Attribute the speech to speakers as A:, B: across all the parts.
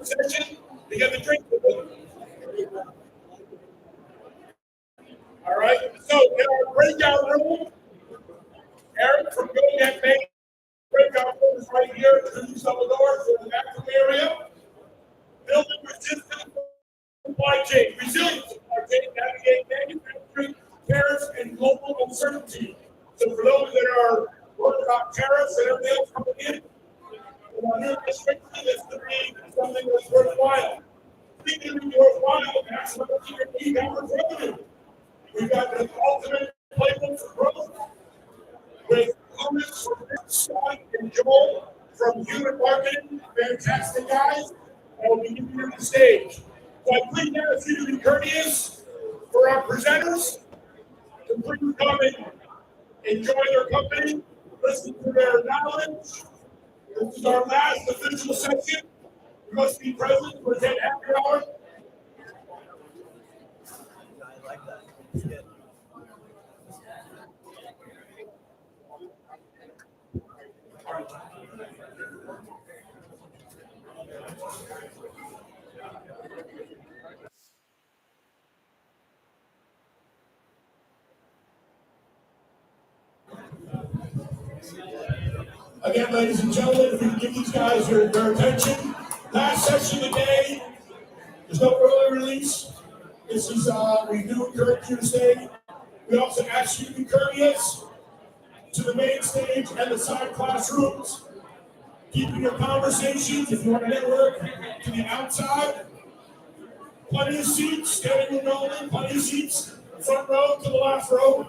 A: session. They got the drink with them. All right. So in our breakout room, Eric from Go Get Made breakout room is right here. Introduce some of the doors in the bathroom area. Building resistant supply chain, resilient supply chain, navigate manufacturing, tariffs, and global uncertainty. So for those that are worried about tariffs and everything else coming in, this is to be something that's worthwhile. Speaking of worthwhile, that's what your e-commerce revenue. We've got the ultimate playbook for growth with Lewis, Scott, and Joel from Human Marketing. Fantastic guys. I will be giving you the stage. So I please ask you to be courteous for our presenters to please come and enjoy their company, listen to their knowledge. This is our last official session. You must be present for 10 happy hour.
B: I like that. It's good.
A: Again, ladies and gentlemen, if we can give these guys their attention. Last session of the day. There's no early release. This is, we do encourage you to stay. We also ask you to be courteous to the main stage and the side classrooms. Keeping your conversations, if you want to network, to the outside. Plenty of seats, standing room only, plenty of seats, front row to the last row.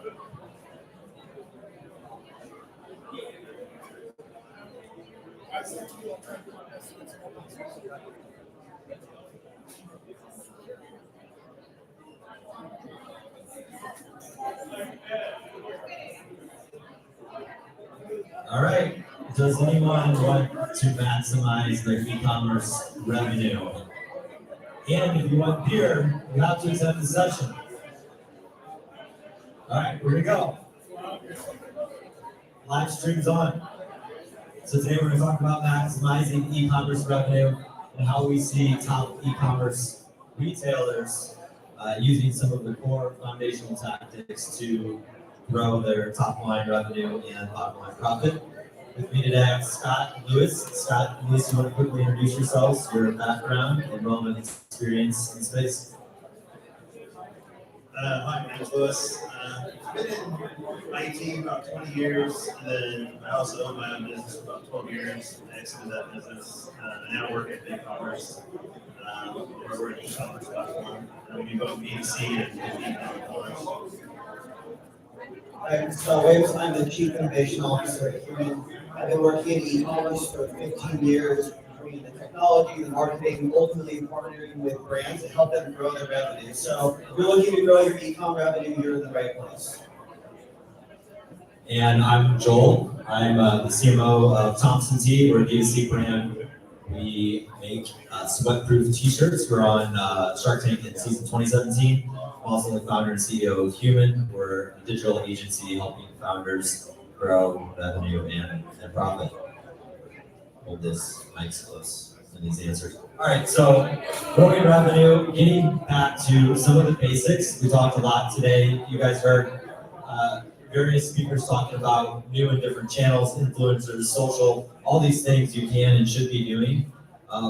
B: All right. Does anyone want to maximize their e-commerce revenue? And if you want beer, you have to attend the session. All right, here we go. Live stream's on. So today we're going to talk about maximizing e-commerce revenue and how we see top e-commerce retailers using some of the core foundational tactics to grow their top line revenue and bottom line profit. With me today, I have Scott and Lewis. Scott and Lewis, you want to quickly introduce yourselves, your background and relevant experience in space?
C: Hi, my name's Lewis. I've been in IT about 20 years, and then I also own my own business for about 12 years. I exited that business. I now work at Ecommerce. We're an e-commerce platform. We do both B2C and e-commerce.
D: I'm Scott Waves. I'm the Chief Innovation Officer at Human. I've been working in e-commerce for 15 years, between the technology, the marketing, ultimately partnering with brands to help them grow their revenue. So if you're looking to grow your e-com revenue, you're in the right place.
B: And I'm Joel. I'm the CMO of Thompson Tea. We're a D2C brand. We make sweat-proof t-shirts. We're on Shark Tank in season 2017. I'm also the founder and CEO of Human. We're a digital agency helping founders grow revenue and profit. Hold this mics close in these answers. All right, so growing revenue, getting back to some of the basics. We talked a lot today. You guys heard various speakers talking about new and different channels, influencers, social, all these things you can and should be doing.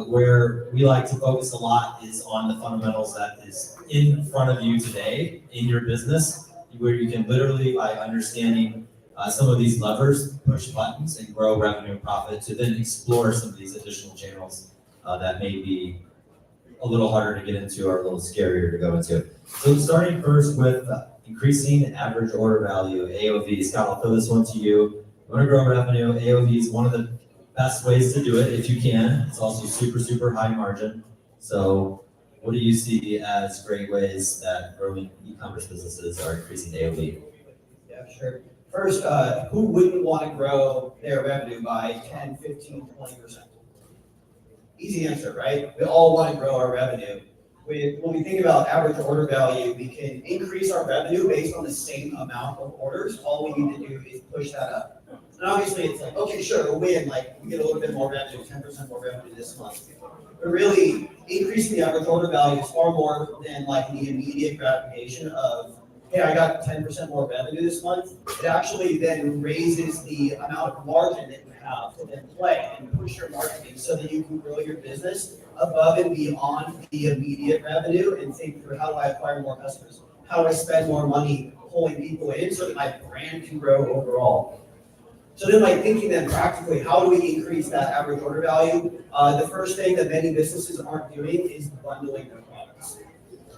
B: Where we like to focus a lot is on the fundamentals that is in front of you today in your business, where you can literally, by understanding some of these levers, push buttons and grow revenue and profit to then explore some of these additional channels that may be a little harder to get into or a little scarier to go into. So starting first with increasing average order value, AOV. Scott, I'll throw this one to you. You want to grow revenue, AOV is one of the best ways to do it if you can. It's also super, super high margin. So what do you see as great ways that growing e-commerce businesses are increasing AOV?
D: Yeah, sure. First, who wouldn't want to grow their revenue by 10, 15, 20%? Easy answer, right? We all want to grow our revenue. When we think about average order value, we can increase our revenue based on the same amount of orders. All we need to do is push that up. And obviously it's like, okay, sure, a win, like we get a little bit more revenue, 10% more revenue this month. But really increasing the average order value is far more than like the immediate gratification of, hey, I got 10% more revenue this month. It actually then raises the amount of margin that you have to then play and push your marketing so that you can grow your business above and beyond the immediate revenue and think through, how do I acquire more customers? How do I spend more money pulling people in so that my brand can grow overall? So then, like, thinking then practically, how do we increase that average order value? The first thing that many businesses aren't doing is bundling their products.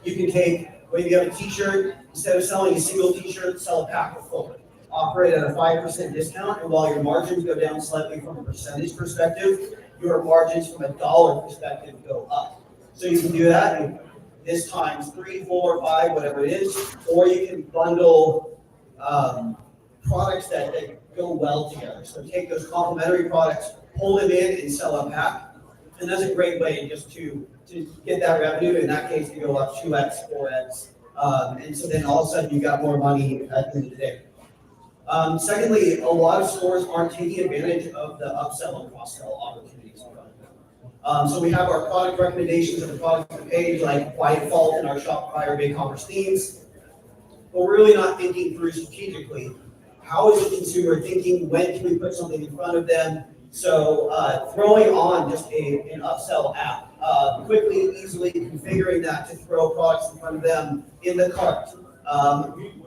D: You can take, when you have a t-shirt, instead of selling a single t-shirt, sell a pack of four. Operate at a 5% discount, and while your margins go down slightly from a percentage perspective, your margins from a dollar perspective go up. So you can do that, and this times 3, 4, 5, whatever it is, or you can bundle products that go well together. So take those complementary products, pull them in and sell a pack. And that's a great way just to get that revenue, in that case, to go up 2x, 4x. And so then all of a sudden you got more money at the end of the day. Secondly, a lot of stores aren't taking advantage of the upsell and cross-sell opportunities. So we have our product recommendations at the product page, like by default in our Shopify or Ecommerce themes. But we're really not thinking through strategically. How is the consumer thinking? When can we put something in front of them? So throwing on just an upsell app, quickly, easily configuring that to throw products in front of them in the cart,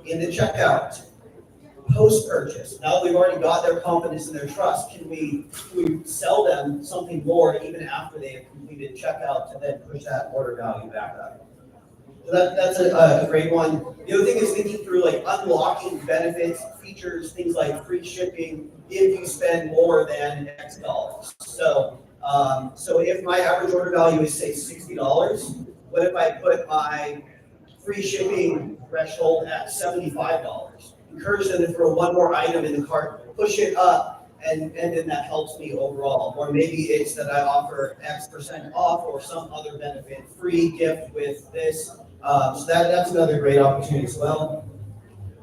D: in the checkout, post-purchase. Now that we've already got their confidence and their trust, can we sell them something more even after they have completed checkout to then push that order value back up? So that's a great one. The other thing is thinking through like unlocking benefits, features, things like free shipping if you spend more than X dollars. So if my average order value is say $60, what if I put my free shipping threshold at $75? Encourage them to throw one more item in the cart, push it up, and then that helps me overall. Or maybe it's that I offer X% off or some other benefit, free gift with this. So that's another great opportunity as well.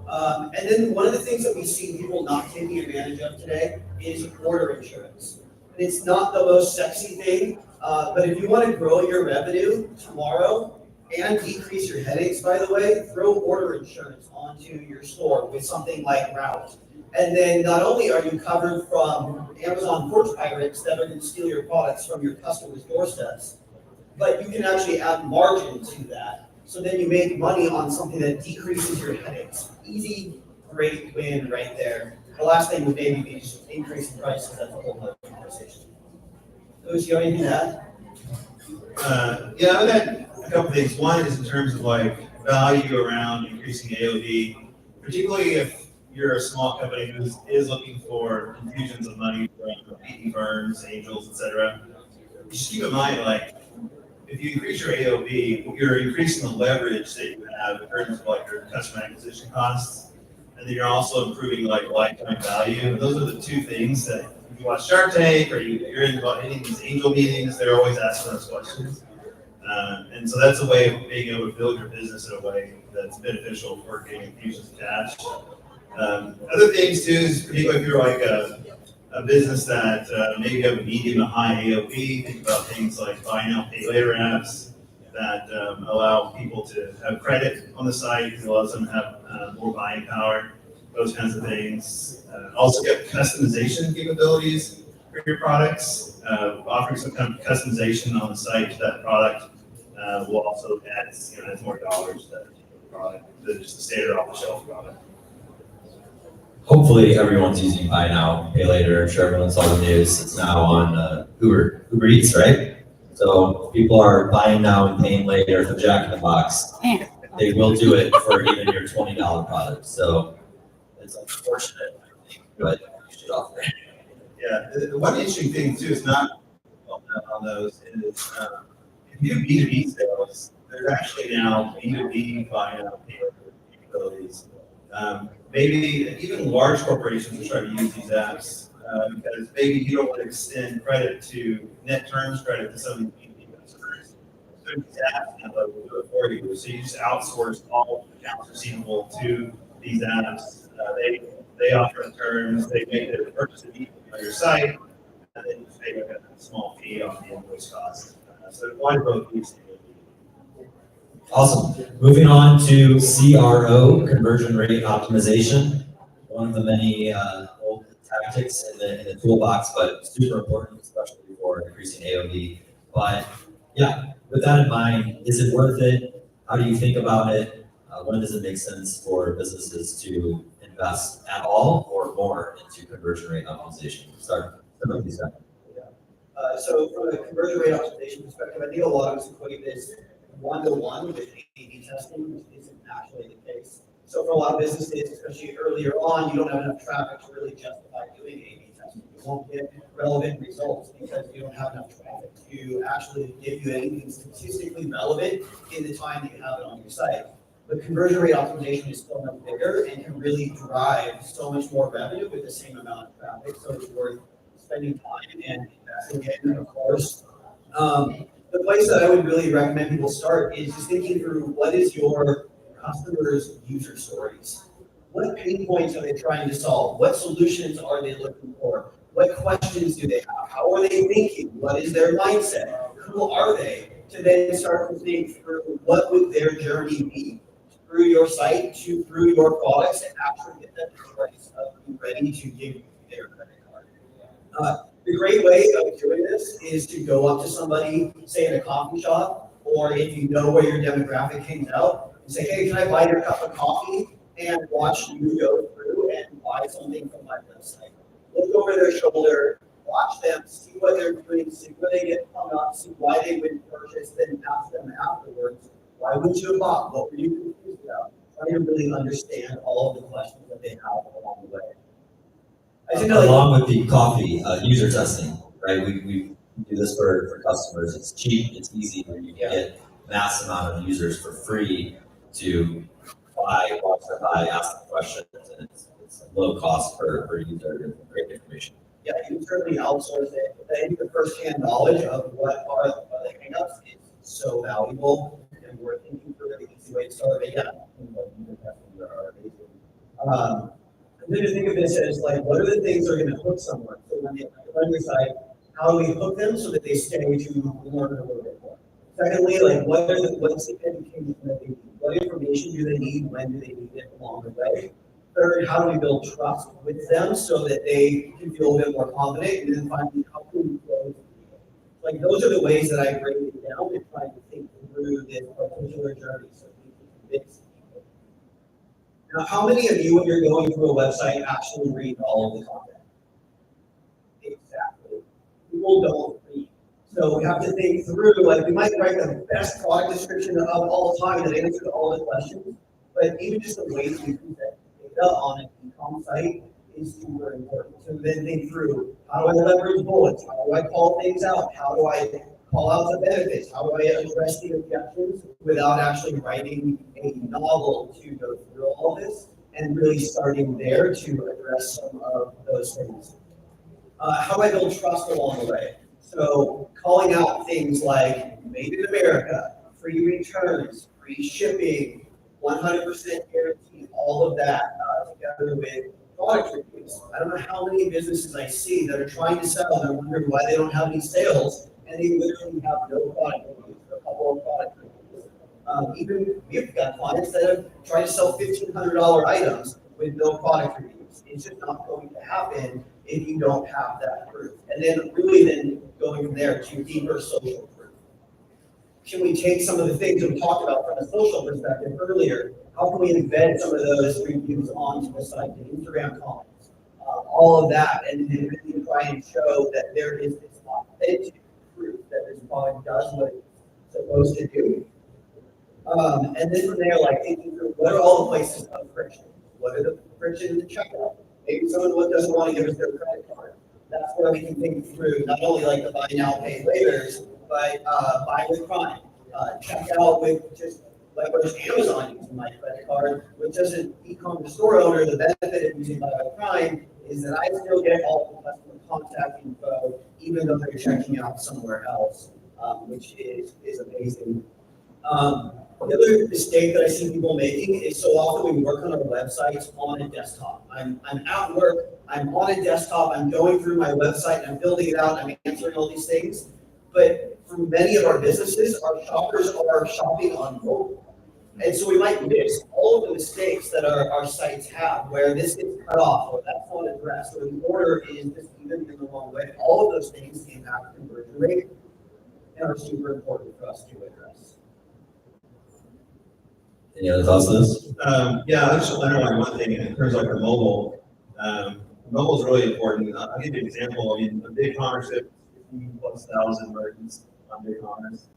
D: And then one of the things that we see people not taking advantage of today is order insurance. And it's not the most sexy thing, but if you want to grow your revenue tomorrow and decrease your headaches, by the way, throw order insurance onto your store with something like Route. And then not only are you covered from Amazon porch pirates that are going to steal your products from your customers' doorsteps, but you can actually add margin to that. So then you make money on something that decreases your headaches. Easy, great win right there. The last thing would maybe be just increasing prices. That's a whole other conversation. Louis, you have anything to add?
C: Yeah, I've got a couple things. One is in terms of like value around increasing AOV, particularly if you're a small company who is looking for infusions of money from PE firms, angels, etc. Just keep in mind, like, if you increase your AOV, you're increasing the leverage that you have in terms of like your customer acquisition costs, and then you're also improving like lifetime value. And those are the two things that, if you watch Shark Tank or you're in any of these angel meetings, they're always asking those questions. And so that's a way of being able to build your business in a way that's beneficial for getting infusions of cash. Other things too is, particularly if you're like a business that maybe have a medium to high AOV, think about things like buy now, pay later apps that allow people to have credit on the site. It allows them to have more buying power, those kinds of things. Also get customization capabilities for your products. Offering some kind of customization on the site to that product will also add more dollars to that product than just a standard off-the-shelf product.
B: Hopefully everyone's using buy now, pay later. I'm sure everyone saw the news. It's now on Uber Eats, right? So people are buying now and paying later for Jack in the Box. They will do it for even your $20 product. So it's unfortunate, I think, but you should offer it.
C: Yeah, the one interesting thing too is not on those is if you do B2B sales, there's actually now B2B buy now, pay later capabilities. Maybe even large corporations are trying to use these apps because maybe you don't want to extend credit to net terms credit to some of these customers. So these apps now will do it for you. So you just outsource all accounts receivable to these apps. they offer terms, they make the purchase on your site, and then you pay like a small fee on the invoice cost. So why both these?
B: Awesome. Moving on to CRO, conversion rate optimization. One of the many old tactics in the toolbox, but super important, especially for increasing AOV. But yeah, with that in mind, is it worth it? How do you think about it? When does it make sense for businesses to invest at all or more into conversion rate optimization? Start with these guys.
D: So from a conversion rate optimization perspective, I think a lot of us equate this one-to-one with A/B testing, which isn't actually the case. So for a lot of businesses, especially earlier on, you don't have enough traffic to really justify doing A/B testing. You won't get relevant results because you don't have enough traffic to actually give you anything statistically relevant in the time that you have it on your site. But conversion rate optimization is so much bigger and can really drive so much more revenue with the same amount of traffic. So it's worth spending time and investing in, of course. The place that I would really recommend people start is just thinking through what is your customers' user stories. What pain points are they trying to solve? What solutions are they looking for? What questions do they have? How are they thinking? What is their mindset? Who are they? To then start to think through what would their journey be through your site through your products and actually get them to the place of being ready to give you their credit card. The great way of doing this is to go up to somebody, say in a coffee shop, or if you know where your demographic hangs out, and say, hey, can I buy your cup of coffee? And watch you go through and buy something from my website. Look over their shoulder, watch them, see what they're doing, see where they get hung up, see why they wouldn't purchase, then ask them afterwards, why wouldn't you have bought? What were you confused about? Try to really understand all of the questions that they have along the way.
B: Along with the coffee user testing, right? We do this for customers. It's cheap, it's easy, and you can get mass amount of users for free to buy, watch them buy, ask them questions, and it's low cost per user and great information.
D: Yeah, you can certainly outsource it. But I think the first-hand knowledge of what are the hangups is so valuable, and we're thinking through the easy way to start. But yeah, user testing are amazing. And then to think of this as like, what are the things that are going to hook someone? So when they run your site, how do we hook them so that they stay to learn a little bit more? Secondly, like what's the education that they need? What information do they need? When do they need it along the way? Third, how do we build trust with them so that they can feel a bit more confident? And then finally, how can we close? Like those are the ways that I break it down and try to think through this particular journey so we can convince people. Now, how many of you, when you're going through a website, actually read all of the content? Exactly. People don't read. So we have to think through, like we might write the best product description of all time that answers all the questions, but even just the way that we present data on an e-com site is super important. So then think through, how do I leverage bullets? How do I call things out? How do I call out the benefits? How do I address the objections without actually writing a novel to go through all this and really starting there to address some of those things? How do I build trust along the way? So calling out things like made in America, free returns, free shipping, 100% guarantee, all of that together with product reviews. I don't know how many businesses I see that are trying to sell and I'm wondering why they don't have any sales, and they literally have no product reviews, a couple of product reviews. Even we've got clients that have tried to sell $1,500 items with no product reviews. It's just not going to happen if you don't have that proof. And then really then going from there to deeper social proof. Can we take some of the things that we talked about from a social perspective earlier? How can we embed some of those reviews onto the site, the Instagram comments, all of that, and then really try and show that there is this authentic proof that this product does what it's supposed to do. And then from there, like thinking through what are all the places of friction? What are the friction in the checkout? Maybe someone doesn't want to give us their credit card. That's where we can think through not only like the buy now, pay laters, but buy with Prime. Check out with just like what is Amazon using my credit card, which as an e-commerce store owner, the benefit of using buy with Prime is that I still get all the customer contact info, even though they're checking out somewhere else, which is amazing. The other mistake that I see people making is so often we work on our websites on a desktop. I'm at work, I'm on a desktop, I'm going through my website, I'm building it out, I'm answering all these things. But for many of our businesses, our shoppers are shopping on mobile. And so we might miss all of the mistakes that our sites have, where this gets cut off, or that's not addressed, or the order is just even in the wrong way. All of those things impact conversion rate and are super important for us to address.
B: Any other thoughts on this?
C: Yeah, I'll just underline one thing in terms of like the mobile. Mobile is really important. I'll give you an example. I mean, a big commerce, 50,000+ merchants on BigCommerce,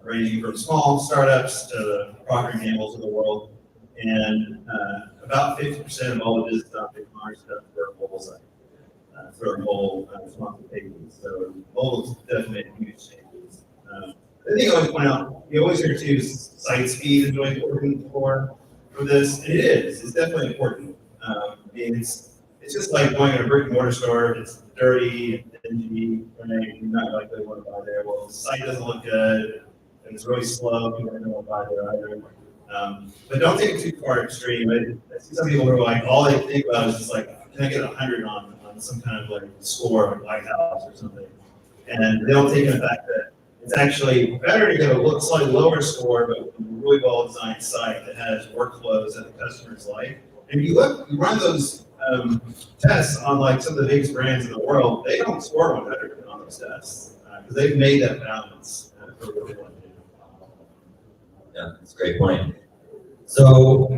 C: ranging from small startups to the Procter & Gamble's of the world. And about 50% of all the business on BigCommerce is through a mobile site, through our mobile responsive pages. So mobile is definitely a huge changes. The thing I always point out, you always hear too, site speed is really important for this, and it is. It's definitely important. I mean, it's just like going to a brick and mortar store. If it's dirty and dingy, right, you're not likely to want to buy there. Well, the site doesn't look good, and it's really slow. People aren't going to buy there either. But don't take it too far extreme. I see some people who are like, all they think about is just like, can I get 100 on some kind of like score, like White House or something? And they don't take into the fact that it's actually better to get a slightly lower score, but a really well-designed site that has workflows that the customers like. And you run those tests on like some of the biggest brands in the world, they don't score 100 on those tests because they've made that balance for what they want to do.
B: Yeah, that's a great point. So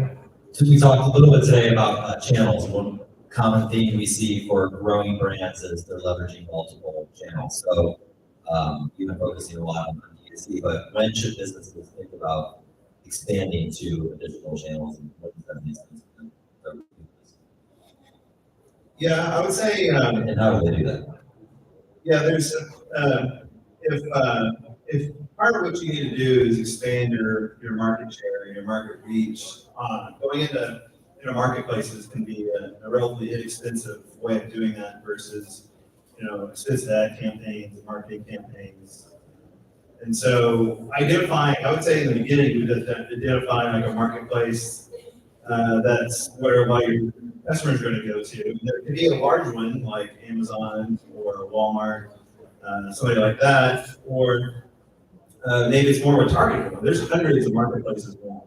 B: we talked a little bit today about channels. One common theme we see for growing brands is they're leveraging multiple channels. So you've been focusing a lot on D2C, but when should businesses think about expanding to additional channels, and what does that mean?
C: Yeah, I would say.
B: And how do they do that?
C: Yeah, there's if part of what you need to do is expand your market share, your market reach. Going into marketplaces can be a relatively inexpensive way of doing that versus expensive ad campaigns and marketing campaigns. And so I would say in the beginning, you would identify like a marketplace that's where your customers are going to go to. There could be a large one like Amazon or Walmart, somebody like that, or maybe it's more of a targeted one. There's hundreds of marketplaces now.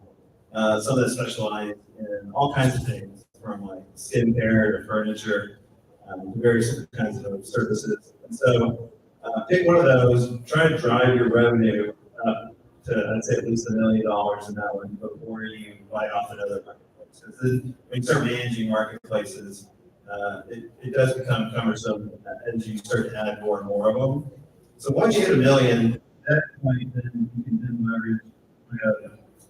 C: Some that specialize in all kinds of things, from like skincare to furniture, various different kinds of services. And so pick one of those, try to drive your revenue up to, I'd say, at least $1 million in that one before you bite off another marketplace. When you start managing marketplaces, it does become cumbersome as you start to add more and more of them. So once you hit $1 million, at that point, then you can then leverage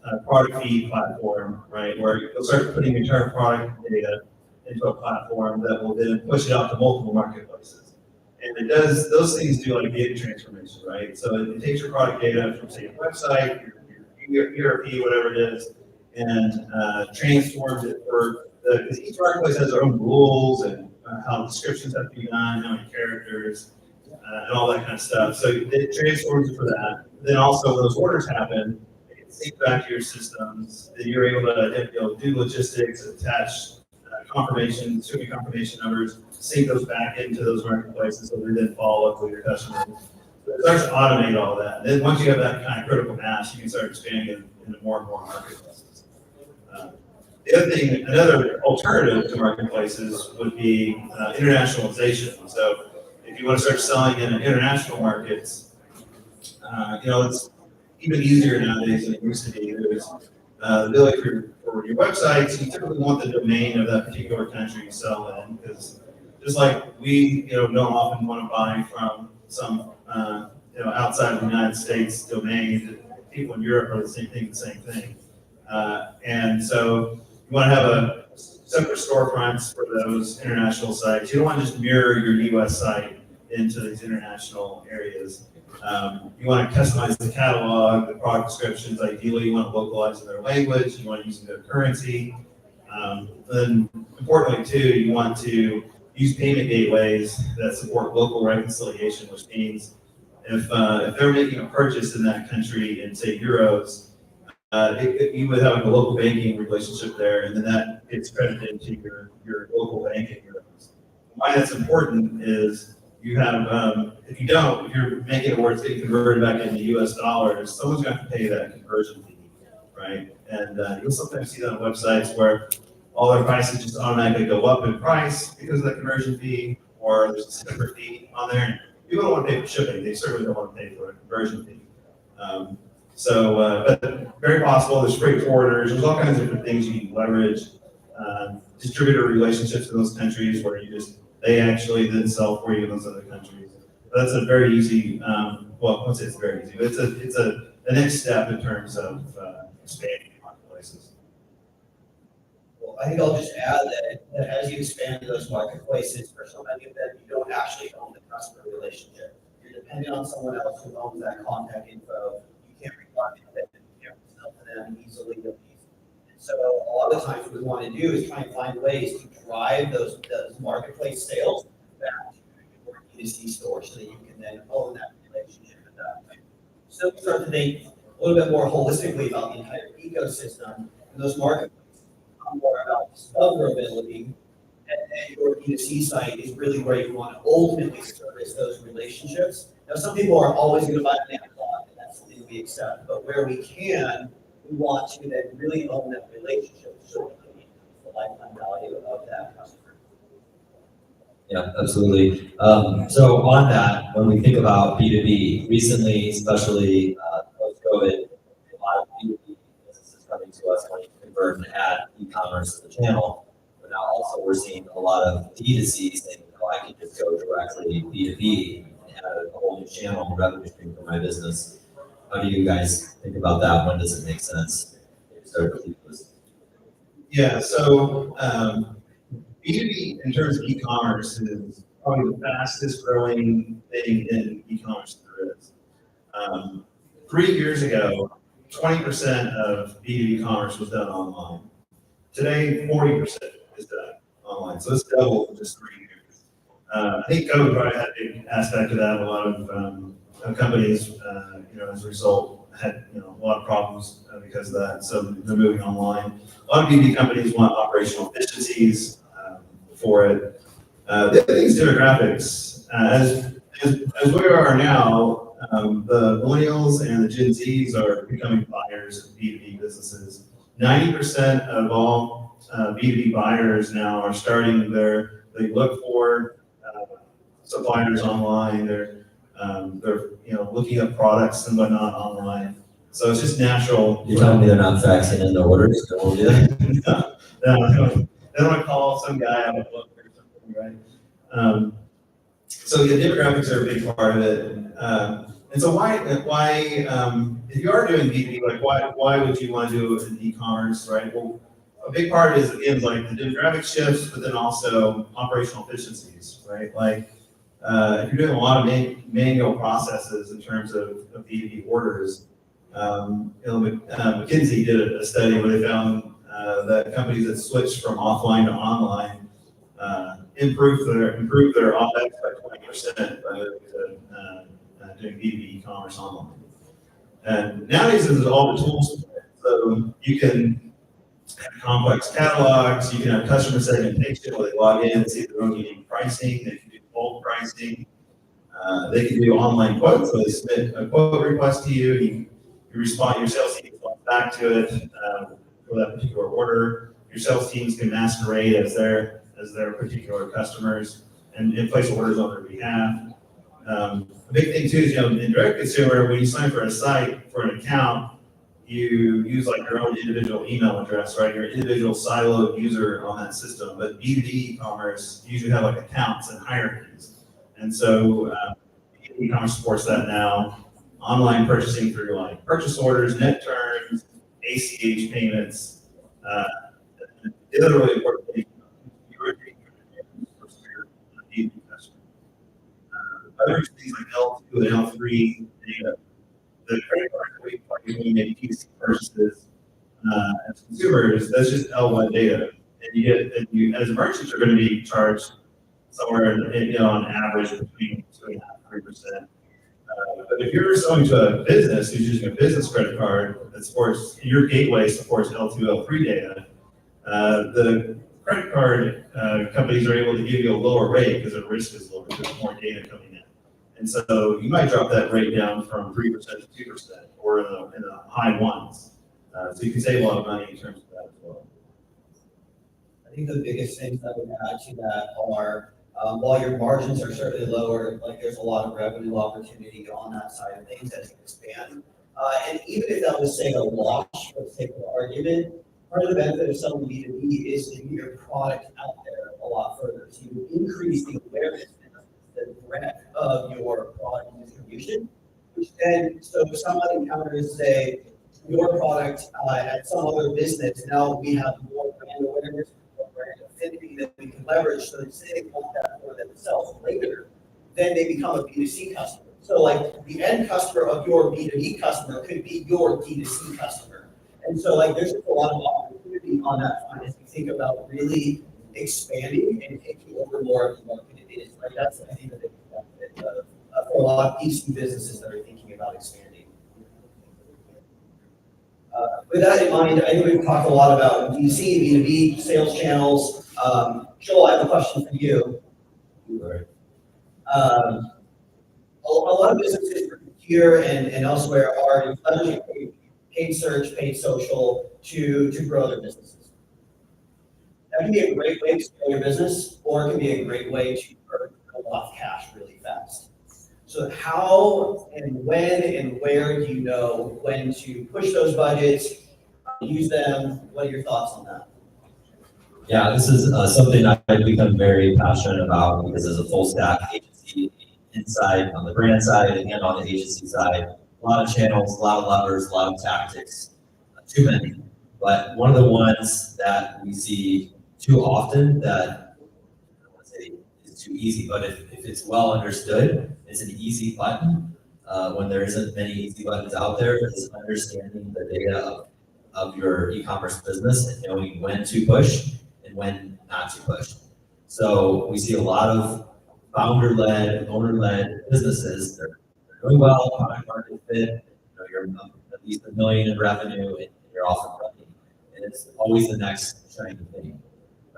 C: a product feed platform, right, where you'll start putting your entire product data into a platform that will then push it out to multiple marketplaces. And it does, those things do like data transformation, right? So it takes your product data from, say, your website, your ERP, whatever it is, and transforms it because each marketplace has their own rules and how descriptions have to be done, how many characters, and all that kind of stuff. So it transforms it for that. Then also those orders happen, they get synced back to your systems, then you're able to do logistics, attach confirmation, shipping confirmation numbers, sync those back into those marketplaces so they then follow up with your customers. So it starts to automate all that. And then once you have that kind of critical mass, you can start expanding into more and more marketplaces. The other thing, another alternative to marketplaces would be internationalization. So if you want to start selling in international markets, it's even easier nowadays than it used to be. There's the ability for your websites, you typically want the domain of that particular country you sell in, because just like we don't often want to buy from some outside of the United States domain, people in Europe are the same thing. And so you want to have a separate storefronts for those international sites. You don't want to just mirror your US site into these international areas. You want to customize the catalog, the product descriptions. Ideally, you want to localize in their language. You want to use their currency. Then, importantly, too, you want to use payment gateways that support local reconciliation, which means if they're making a purchase in that country in, say, euros, you would have a local banking relationship there, and then that gets credited into your local bank in euros. Why that's important is you have, if you don't, if you're making it where it's getting converted back into US dollars, someone's going to have to pay that conversion fee, right? And you'll sometimes see that on websites where all their prices just automatically go up in price because of the conversion fee, or there's a separate fee on there. People don't want to pay for shipping. They certainly don't want to pay for a conversion fee. But very possible. There's freight forwarders. There's all kinds of different things you can leverage. Distributor relationships in those countries where they actually then sell for you in those other countries. But that's a very easy. Well, I won't say it's very easy, but it's the next step in terms of expanding marketplaces.
D: Well, I think I'll just add that as you expand those marketplaces, for so many of them, you don't actually own the customer relationship. You're dependent on someone else who owns that contact info. You can't reply to them, you can't sell to them easily. And so a lot of the times what we want to do is try and find ways to drive those marketplace sales back to your D2C store so that you can then own that relationship at that point. So we start to think a little bit more holistically about the entire ecosystem, and those marketplaces become more about discoverability, and your D2C site is really where you want to ultimately service those relationships. Now, some people are always going to buy an Amazon, and that's something we accept, but where we can, we want to then really own that relationship so we can increase the lifetime value of that customer.
B: Yeah, absolutely. So on that, when we think about B2B, recently, especially post-COVID, a lot of B2B businesses coming to us wanting to convert and add e-commerce to the channel. But now also we're seeing a lot of D2C saying, oh, I can just go directly B2B and add a whole new channel and revenue stream for my business. How do you guys think about that? When does it make sense?
C: Yeah, so B2B in terms of e-commerce is probably the fastest growing thing in e-commerce there is. 3 years ago, 20% of B2B commerce was done online. Today, 40% is done online. So it's doubled in just 3 years. I think COVID probably had a big aspect of that. A lot of companies, as a result, had a lot of problems because of that. So they're moving online. A lot of B2B companies want operational efficiencies for it. The other thing is demographics. As we are now, the millennials and the Gen Zs are becoming buyers of B2B businesses. 90% of all B2B buyers now are they look for suppliers online. They're looking up products and whatnot online. So it's just natural.
B: You're telling me they're not faxing in their orders?
C: No, they don't want to call some guy out of book or something, right? So the demographics are a big part of it. And so why if you are doing B2B, like why would you want to do an e-commerce, right? Well, a big part is again like the demographic shifts, but then also operational efficiencies, right? Like if you're doing a lot of manual processes in terms of B2B orders, McKinsey did a study where they found that companies that switched from offline to online improved their OpEx by 20% by doing B2B e-commerce online. And nowadays, there's all the tools. So you can have complex catalogs, you can have customer segmentation where they log in and see their own unique pricing, they can do bulk pricing, they can do online quotes, so they submit a quote request to you, you respond, your sales team responds back to it for that particular order. Your sales teams can masquerade as their particular customers and place orders on their behalf. A big thing too is, in direct consumer, when you sign for a site, for an account, you use like your own individual email address, right? Your individual siloed user on that system. But B2B e-commerce usually have like accounts and hierarchies. And so e-commerce supports that now. Online purchasing through like purchase orders, net turns, ACH payments. The other really important thing, you're B2B customer. Other things like L2 and L3 data. The credit card that we make PC purchases as consumers, that's just L1 data. And you as a merchant, you're going to be charged somewhere on average between 2.5% and 3%. But if you're selling to a business who's using a business credit card that supports, your gateway supports L2, L3 data, the credit card companies are able to give you a lower rate because the risk is lower, there's more data coming in. And so you might drop that rate down from 3% to 2% or in the high ones. So you can save a lot of money in terms of that as well.
D: I think the biggest things that would add to that are, while your margins are certainly lower, like there's a lot of revenue opportunity on that side of things as you expand. And even if that was, say, a wash, for the sake of argument, part of the benefit of selling B2B is to get your product out there a lot further. So you increase the awareness and the breadth of your product distribution, which then, so if somebody encounters, say, your product at some other business, now we have more brand awareness, more brand affinity that we can leverage, so that say they want that for themselves later, then they become a B2C customer. So like the end customer of your B2B customer could be your D2C customer. And so like there's just a lot of opportunity on that front as you think about really expanding and taking over more of the market it is. Like that's, I think, the big benefit of for a lot of B2C businesses that are thinking about expanding. With that in mind, I think we've talked a lot about B2C, B2B, sales channels. Joel, I have a question for you. A lot of businesses here and elsewhere are leveraging paid search, paid social to grow their businesses. That can be a great way to scale your business, or it can be a great way to earn a lot of cash really fast. So how and when and where do you know when to push those budgets, use them? What are your thoughts on that?
B: Yeah, this is something I've become very passionate about because as a full stack agency inside on the brand side and on the agency side, a lot of channels, a lot of levers, a lot of tactics, too many. But one of the ones that we see too often that I don't want to say is too easy, but if it's well understood, it's an easy button. When there isn't many easy buttons out there, is understanding the data of your e-commerce business and knowing when to push and when not to push. So we see a lot of founder-led, owner-led businesses. They're doing well, product market fit. You're at least $1 million in revenue, and you're off and running. And it's always the next shiny thing,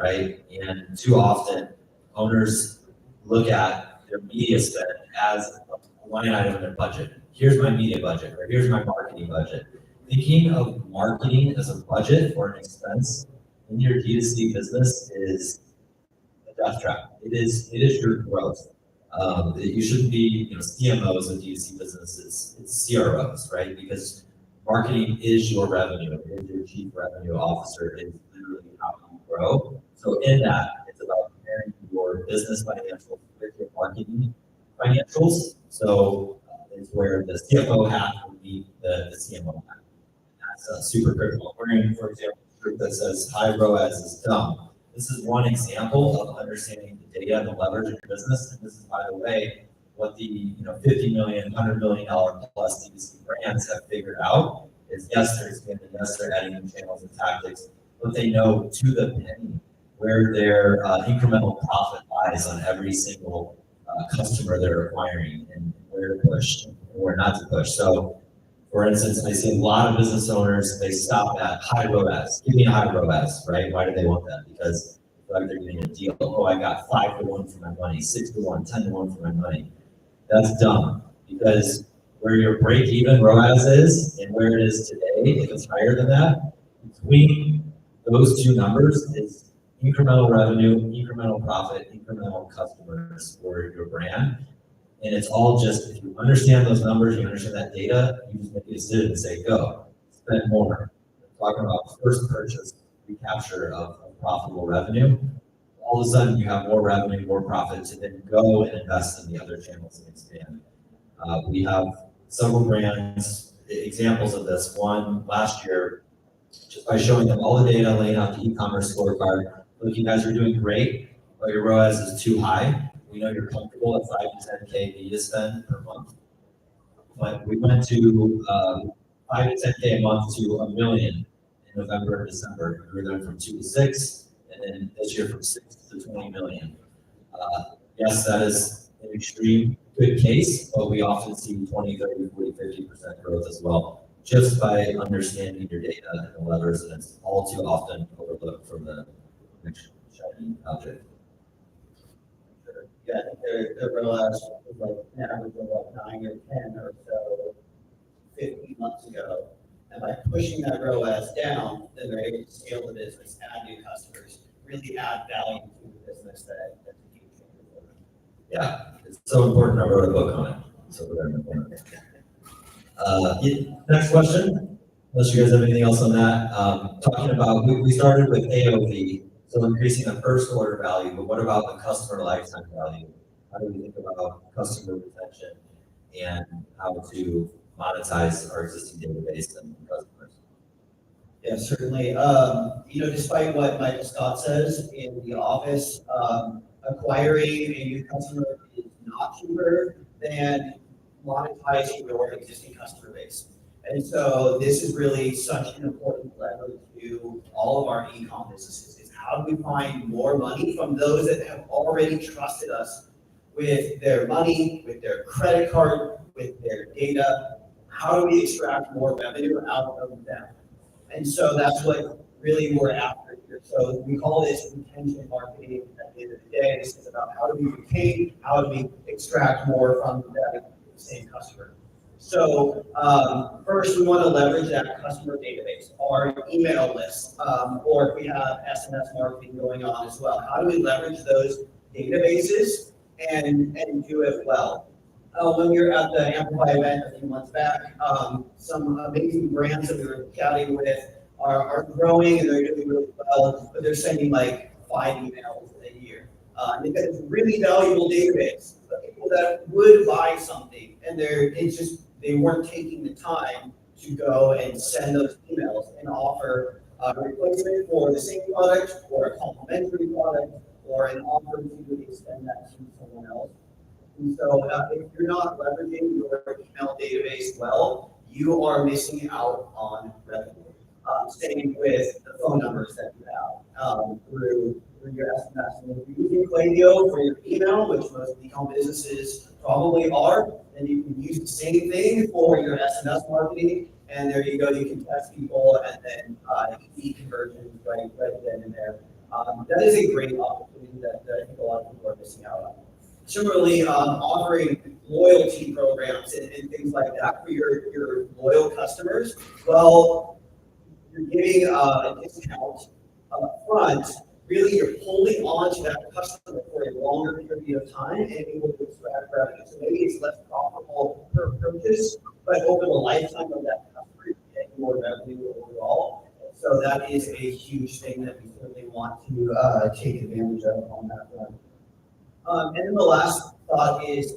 B: right? And too often, owners look at their media spend as a line item in their budget. Here's my media budget, or here's my marketing budget. Thinking of marketing as a budget or an expense in your D2C business is a death trap. It is your growth. You shouldn't be, CMOs of D2C businesses. It's CROs, right? Because marketing is your revenue. It is your chief revenue officer. It is literally how you grow. So in that, it's about comparing your business financials with your marketing financials. So it's where the CFO hat will meet the CMO hat. That's super critical. Wearing, for example, a shirt that says high ROAS is dumb. This is one example of understanding the data and the leverage of your business. And this is, by the way, what the $50 million, $100 million plus D2C brands have figured out is yes, they're expanding, yes, they're adding new channels and tactics, but they know to the penny where their incremental profit lies on every single customer they're acquiring and where to push and where not to push. So, for instance, I see a lot of business owners, they stop at high ROAS. Give me a high ROAS, right? Why do they want that? Because like they're getting a deal. Oh, I got 5-to-1 for my money, 6-to-1, 10-to-1 for my money. That's dumb because where your break-even ROAS is and where it is today, if it's higher than that, between those two numbers is incremental revenue, incremental profit, incremental customers for your brand. And it's all just, if you understand those numbers, you understand that data, you just make a decision and say, go, spend more. We're talking about first purchase, recapture of profitable revenue. All of a sudden, you have more revenue, more profit to then go and invest in the other channels and expand. We have several brands, examples of this. One last year, just by showing them all the data, laying out the e-commerce scorecard. Look, you guys are doing great, but your ROAS is too high. We know you're comfortable at 5 to 10K media spend per month, but we went to 5 to 10K a month to $1 million in November and December. We were there from 2 to 6, and then this year from 6 to 20 million. Yes, that is an extreme good case, but we often see 20, 30, 40, 50% growth as well, just by understanding your data and the levers, and it's all too often overlooked from the next shiny object.
D: Yeah, their ROAS was like an average of like 9 or 10 or so 15 months ago. And by pushing that ROAS down, then they're able to scale the business, add new customers, really add value to the business that's a game changer for them.
B: Yeah, it's so important. I wrote a book on it. So we're going to next question, unless you guys have anything else on that. Talking about, we started with AOV, so increasing the first order value, but what about the customer lifetime value? How do we think about customer retention and how to monetize our existing database and customers?
D: Yeah, certainly. Despite what Michael Scott says in the office, acquiring a new customer is not cheaper than monetizing your existing customer base. And so this is really such an important lever to all of our e-com businesses, is how do we find more money from those that have already trusted us with their money, with their credit card, with their data? How do we extract more revenue out of them? And so that's what really we're after here. So we call this retention marketing at the end of the day. This is about how do we retain, how do we extract more from that same customer. So first, we want to leverage that customer database, our email list, or if we have SMS marketing going on as well. How do we leverage those databases and do it well? When we were at the Amplify event a few months back, some amazing brands that we were chatting with are growing and they're doing really well, but they're sending like 5 emails a year. And they've got this really valuable database of people that would buy something, and they weren't taking the time to go and send those emails and offer a replacement for the same product or a complementary product or an offer to extend that to someone else. And so if you're not leveraging your email database well, you are missing out on revenue. Same with the phone numbers that you have through your SMS. And if you're using Klaviyo for your email, which most e-com businesses probably are, then you can use the same thing for your SMS marketing. And there you go, you can test people and then see conversions right then and there. That is a great opportunity that I think a lot of people are missing out on. Similarly, offering loyalty programs and things like that for your loyal customers. Well, you're giving a discount up front. Really, you're holding on to that customer for a longer period of time and able to extract revenue. So maybe it's less profitable per purchase, but over the lifetime of that customer, you get more revenue overall. So that is a huge thing that we certainly want to take advantage of on that front. And then the last thought is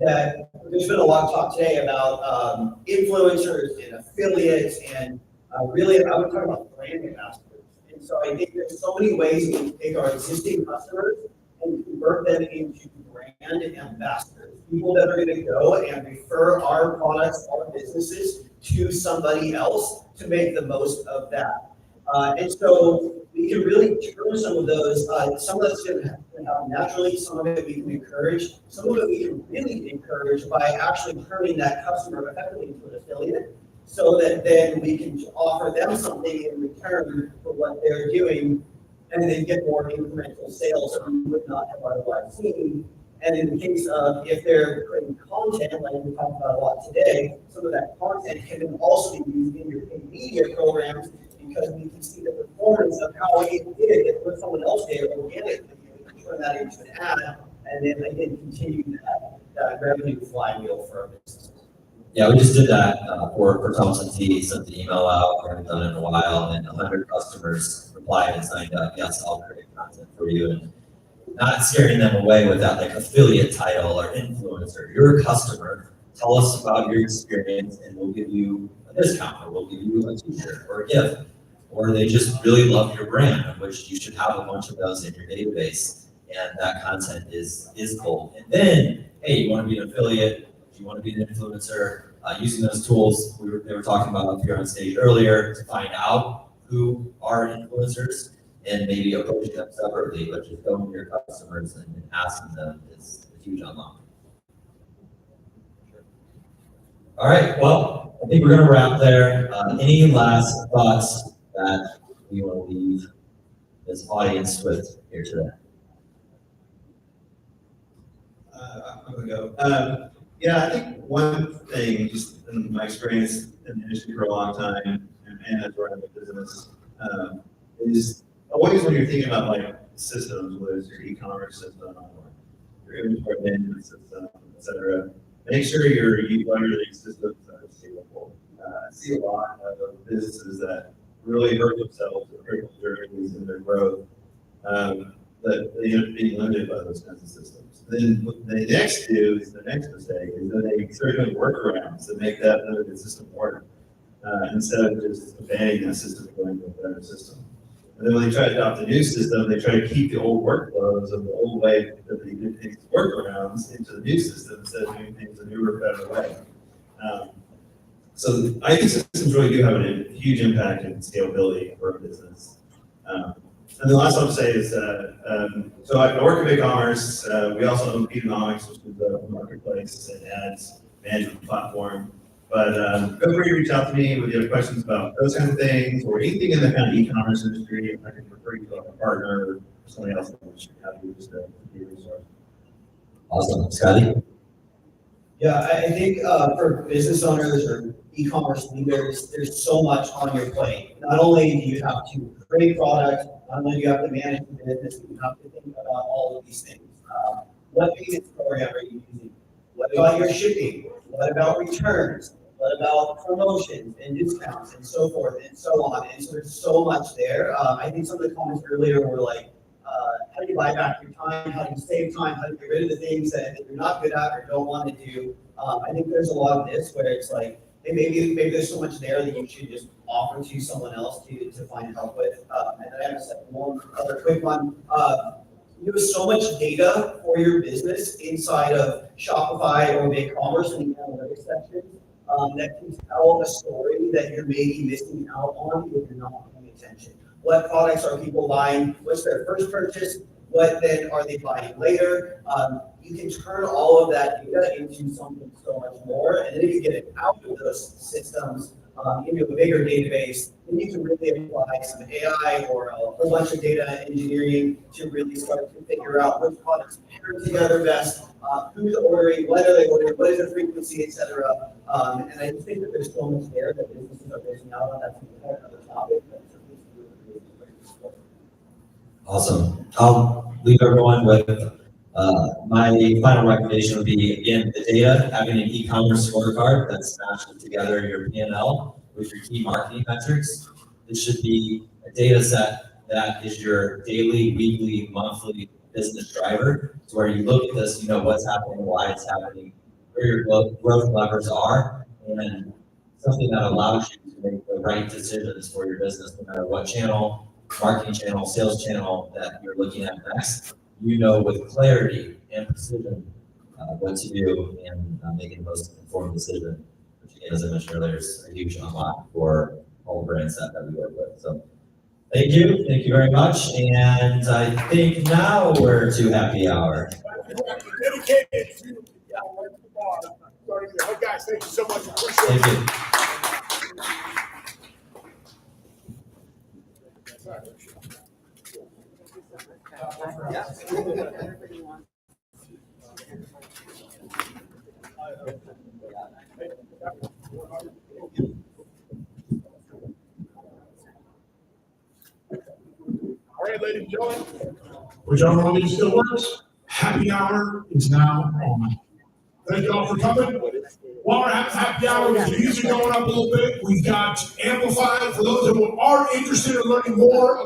D: that there's been a lot of talk today about influencers and affiliates, and really I would talk about brand ambassadors. And so I think there's so many ways we can take our existing customers and convert them into brand ambassadors, people that are going to go and refer our products, our businesses to somebody else to make the most of that. And so we can really turn some of those, some of that's going to happen naturally, some of it we can encourage, some of it we can really encourage by actually turning that customer effectively into an affiliate, so that then we can offer them something in return for what they're doing, and then get more incremental sales that we would not have otherwise seen. And in the case of if they're creating content, like we talked about a lot today, some of that content can then also be used in your paid media programs, because we can see the performance of how it did it with someone else did organically, and turn that into an ad, and then again continue that revenue flywheel for our businesses.
B: Yeah, we just did that for Thompson T. Sent the email out. We haven't done it in a while, and 100 customers replied and signed up. Yes, I'll create content for you, and not scaring them away with that like affiliate title or influencer. You're a customer. Tell us about your experience, and we'll give you a discount, or we'll give you a T-shirt or a gift. Or they just really love your brand, of which you should have a bunch of those in your database, and that content is gold. And then, hey, you want to be an affiliate? Do you want to be an influencer? Using those tools they were talking about up here on stage earlier to find out who are influencers and maybe approach them separately, but just going to your customers and asking them is huge unlock. All right, well, I think we're gonna wrap there. Any last thoughts that you want to leave this audience with here today?
C: I'm gonna go. Yeah, I think one thing, just in my experience in the industry for a long time, and as running a business, is always when you're thinking about like systems, whether it's your e-commerce system or your inventory management system, et cetera, make sure you're leveraging systems that are scalable. I see a lot of businesses that really hurt themselves in critical journeys in their growth, that they end up being limited by those kinds of systems. Then what they next do is the next mistake is that they start doing workarounds that make that limited system work, instead of just abandoning that system and going to a better system. And then when they try to adopt a new system, they try to keep the old workflows of the old way that they did things workarounds into the new system instead of doing things a newer, better way. So I think systems really do have a huge impact in scalability for a business. And the last one to say is, so I work at Ecommerce. We also own Economics, which is a marketplace and ads management platform. But feel free to reach out to me with your questions about those kinds of things or anything in the kind of e-commerce industry. I can refer you to a partner or somebody else that should have you just to be a resource.
B: Awesome, Scotty.
D: Yeah, I think for business owners or e-commerce leaders, there's so much on your plate. Not only do you have to create product, not only do you have to manage the business, you have to think about all of these things. What payments program are you using? What about your shipping? What about returns? What about promotions and discounts and so forth and so on? And so there's so much there. I think some of the comments earlier were like, how do you buy back your time? How do you save time? How do you get rid of the things that you're not good at or don't want to do? I think there's a lot of this where it's like, hey, maybe there's so much there that you should just offer to someone else to find help with. And then I have one other quick one. You have so much data for your business inside of Shopify or Ecommerce in the analytics section that can tell a story that you're maybe missing out on if you're not paying attention. What products are people buying? What's their first purchase? What then are they buying later? You can turn all of that data into something so much more. And then if you get it out of those systems into a bigger database, then you can really apply some AI or a whole bunch of data engineering to really start to figure out which products pair together best, who's ordering, when are they ordering, what is the frequency, et cetera. And I just think that there's so much there that businesses are missing out on. That's another topic.
B: Awesome. I'll leave everyone with my final recommendation would be, again, the data, having an e-commerce scorecard that smashes together your P&L with your key marketing metrics. This should be a data set that is your daily, weekly, monthly business driver. So where you look at this, you know what's happening, why it's happening, where your growth levers are, and something that allows you to make the right decisions for your business, no matter what channel, marketing channel, sales channel that you're looking at next. You know with clarity and precision what to do and making the most informed decision, which again, as I mentioned earlier, is a huge unlock for all the brands that we work with. So thank you very much. And I think now we're to happy hour.
A: Dedicated to hey guys, thank you so much. Appreciate
B: Thank
A: it.
B: you.
A: All right, ladies and gentlemen.
E: Whichever one of these still works, happy hour is now on. Thank you all for coming. While we're having happy hour, with the music going up a little bit, we've got Amplify for those who are interested in learning more